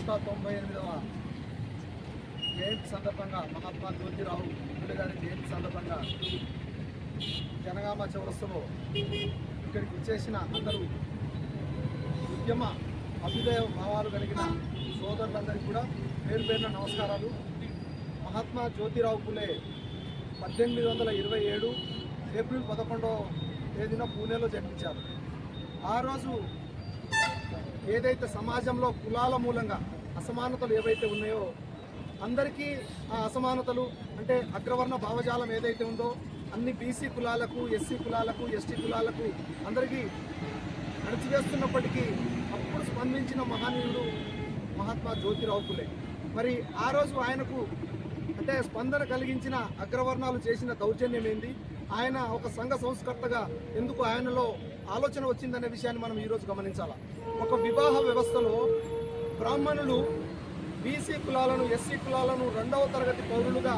198వ జయంతి సందర్భంగా మహాత్మా జ్యోతిరావు ఫులే గారి జయంతి సందర్భంగా జనగామ చౌరస్తలో ఇక్కడికి వచ్చేసిన అందరూ ఉద్యమ అభ్యుదయ భావాలు కలిగిన సోదరులందరికీ కూడా పేరు పేరున నమస్కారాలు. మహాత్మా జ్యోతిరావు ఫులే 1827 ఏప్రిల్ 11వ తేదీన పూణేలో జన్మించారు. ఆ రోజు ఏదైతే సమాజంలో కులాల మూలంగా అసమానతలు ఏవైతే ఉన్నాయో అందరికీ ఆ అసమానతలు అంటే అగ్రవర్ణ భావజాలం ఏదైతే ఉందో అన్ని బీసీ కులాలకు, ఎస్సీ కులాలకు, ఎస్టీ కులాలకు అందరికీ అణచివేస్తున్నప్పటికీ అప్పుడు స్పందించిన మహనీయుడు మహాత్మా జ్యోతిరావు ఫులే. మరి ఆ రోజు ఆయనకు అంటే స్పందన కలిగించిన అగ్రవర్ణాలు చేసిన దౌర్జన్యం ఏంది, ఆయన ఒక సంఘ సంస్కర్తగా ఎందుకు ఆయనలో ఆలోచన వచ్చిందనే విషయాన్ని మనం ఈరోజు గమనించాలి. ఒక వివాహ వ్యవస్థలో బ్రాహ్మణులు బీసీ కులాలను, ఎస్సీ కులాలను 2వ తరగతి పౌరులుగా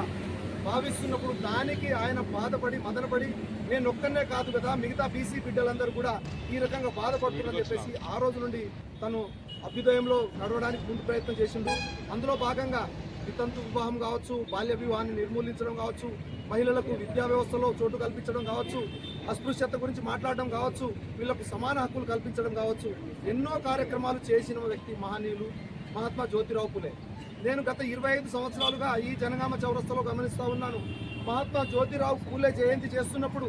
భావిస్తున్నప్పుడు దానికి ఆయన బాధపడి మదనపడి నేను ఒక్కనే కాదు కదా మిగతా బీసీ బిడ్డలందరూ కూడా ఈ రకంగా బాధపడుతున్నారని చెప్పేసి ఆ రోజు నుండి తను అభ్యుదయంలో నడవడానికి ముందు ప్రయత్నం చేసిండు. అందులో భాగంగా వితంతు వివాహం కావచ్చు, బాల్య వివాహాన్ని నిర్మూలించడం కావచ్చు, మహిళలకు విద్యా వ్యవస్థలో చోటు కల్పించడం కావచ్చు, అస్పృశ్యత గురించి మాట్లాడడం కావచ్చు, వీళ్లకు సమాన హక్కులు కల్పించడం కావచ్చు, ఎన్నో కార్యక్రమాలు చేసిన వ్యక్తి మహనీయులు మహాత్మా జ్యోతిరావు ఫులే. నేను గత 25 సంవత్సరాలుగా ఈ జనగామ చౌరస్తలో గమనిస్తూ ఉన్నాను. మహాత్మా జ్యోతిరావు ఫులే జయంతి చేస్తున్నప్పుడు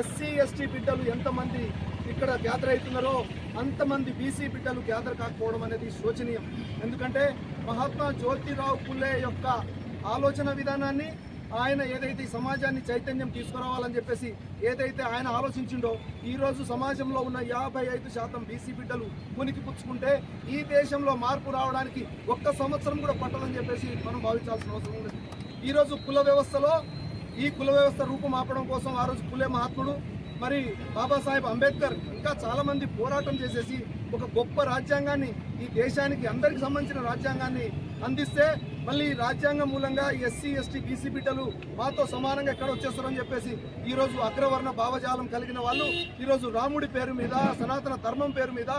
ఎస్సీ ఎస్టీ బిడ్డలు ఎంతమంది ఇక్కడ గ్యాదర్ అవుతున్నారో అంతమంది బీసీ బిడ్డలు గ్యాదర్ కాకపోవడం అనేది శోచనీయం. ఎందుకంటే మహాత్మా జ్యోతిరావు ఫులే యొక్క ఆలోచన విధానాన్ని ఆయన ఏదైతే ఈ సమాజాన్ని చైతన్యం తీసుకురావాలని చెప్పేసి ఏదైతే ఆయన ఆలోచించిండో ఈరోజు సమాజంలో ఉన్న 55% బీసీ బిడ్డలు ఉనికి పుచ్చుకుంటే ఈ దేశంలో మార్పు రావడానికి 1 సంవత్సరం కూడా పట్టదని చెప్పేసి మనం భావించాల్సిన అవసరం ఉంది. ఈరోజు కుల వ్యవస్థలో ఈ కుల వ్యవస్థ రూపుమాపడం కోసం ఆ రోజు ఫులే మహాత్ముడు మరి బాబాసాహెబ్ అంబేద్కర్ ఇంకా చాలామంది పోరాటం చేసేసి ఒక గొప్ప రాజ్యాంగాన్ని ఈ దేశానికి అందరికి సంబంధించిన రాజ్యాంగాన్ని అందిస్తే మళ్ళీ రాజ్యాంగం మూలంగా ఎస్సీ ఎస్టీ బీసీ బిడ్డలు మాతో సమానంగా ఎక్కడ వచ్చేస్తారని చెప్పేసి ఈరోజు అగ్రవర్ణ భావజాలం కలిగిన వాళ్ళు ఈరోజు రాముడి పేరు మీద, సనాతన ధర్మం పేరు మీద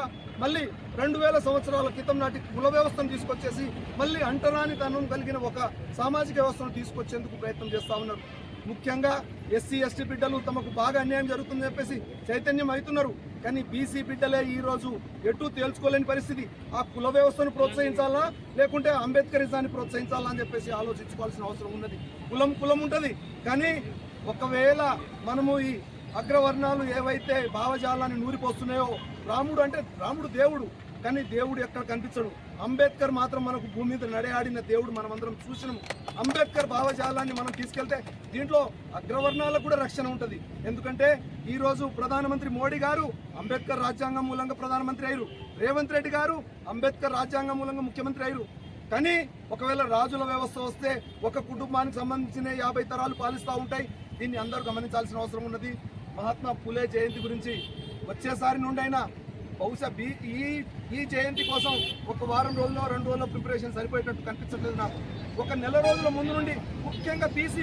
మళ్ళీ 2000 సంవత్సరాల క్రితం నాటి కుల వ్యవస్థను తీసుకొచ్చేసి మళ్ళీ అంటరానితనం కలిగిన ఒక సామాజిక వ్యవస్థను తీసుకొచ్చేందుకు ప్రయత్నం చేస్తూ ఉన్నారు. ముఖ్యంగా ఎస్సీ ఎస్టీ బిడ్డలు తమకు బాగా అన్యాయం జరుగుతుందని చెప్పేసి చైతన్యం అవుతున్నారు. కానీ బీసీ బిడ్డలే ఈరోజు ఎటు తేల్చుకోలేని పరిస్థితి. ఆ కుల వ్యవస్థను ప్రోత్సహించాలా లేకుంటే అంబేద్కరిజాన్ని ప్రోత్సహించాలా అని చెప్పేసి ఆలోచించుకోవాల్సిన అవసరం ఉన్నది. కులం ఉంటుంది, కానీ ఒకవేళ మనము ఈ అగ్రవర్ణాలు ఏవైతే భావజాలాన్ని నూరిపోస్తున్నాయో రాముడు దేవుడు, కానీ దేవుడు ఎక్కడ కనిపించడు. అంబేద్కర్ మాత్రం మనకు భూమి మీద నడయాడిన దేవుడు మనమందరం చూసినాము. అంబేద్కర్ భావజాలాన్ని మనం తీసుకెళ్తే దీంట్లో అగ్రవర్ణాలకు కూడా రక్షణ ఉంటుంది. ఎందుకంటే ఈరోజు ప్రధానమంత్రి మోడీ గారు అంబేద్కర్ రాజ్యాంగం మూలంగా ప్రధానమంత్రి అయ్యారు, రేవంత్ రెడ్డి గారు అంబేద్కర్ రాజ్యాంగం మూలంగా ముఖ్యమంత్రి అయ్యారు. కానీ ఒకవేళ రాజుల వ్యవస్థ వస్తే ఒక కుటుంబానికి సంబంధించిన 50 తరాలు పాలిస్తూ ఉంటాయి. దీన్ని అందరూ గమనించాల్సిన అవసరం ఉన్నది. మహాత్మా ఫులే జయంతి గురించి వచ్చేసారి నుండైనా బహుశా ఈ జయంతి కోసం 1 వారం రోజుల్లో 2 రోజుల్లో ప్రిపరేషన్ సరిపోయేటట్టు కనిపించట్లేదు నాకు. 1 నెల రోజుల ముందు నుండి ముఖ్యంగా బీసీ